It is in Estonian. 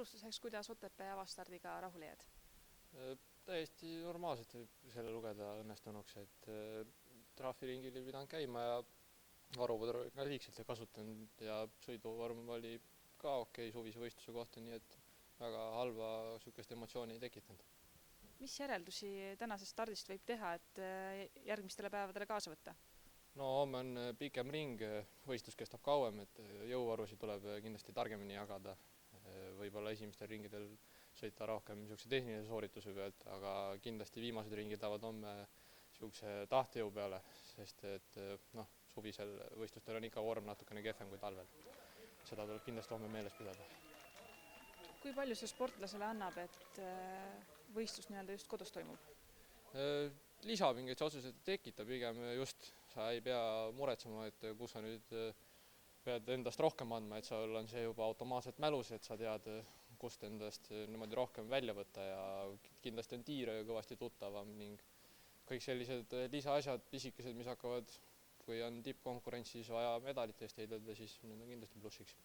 alustuseks, kuidas Otepää avastardiga rahule jääd? Täiesti normaalselt võib selle lugeda õnnestunuks, et trahviringil ei pidanud käima ja varupudru ka liigselt ei kasutanud ja sõiduvorm oli ka okei suvise võistluse kohta, nii et väga halba sükest emotsiooni ei tekitanud. Mis järeldusi tänasest stardist võib teha, et järgmistele päevadele kaasa võtta? No homme on pikem ring, võistlus kestab kauem, et jõuvarusid tuleb kindlasti targemini jagada. Võib-olla esimestel ringidel sõita rohkem tehnilise soorituse pealt, aga kindlasti viimased ringid tahavad homme tahtejõu peale, sest et suvisel võistlustel on ikka vorm natukene kehvem kui talvel. Seda tuleb kindlasti homme meeles pidada. Kui palju see sportlasele annab, et võistlus just kodus toimub? Lisapingeid otsuseid tekitab pigem just, sa ei pea muretsema, et kus sa nüüd pead endast rohkem andma, et sul on see juba automaatselt mälus, et sa tead, kust endast niimoodi rohkem välja võtta ja kindlasti on tiire kõvasti tuttavam ning kõik sellised lisaasjad, pisikesed, mis hakkavad, kui on tippkonkurents, siis vaja medalite eest heidelda, siis need on kindlasti plussiks.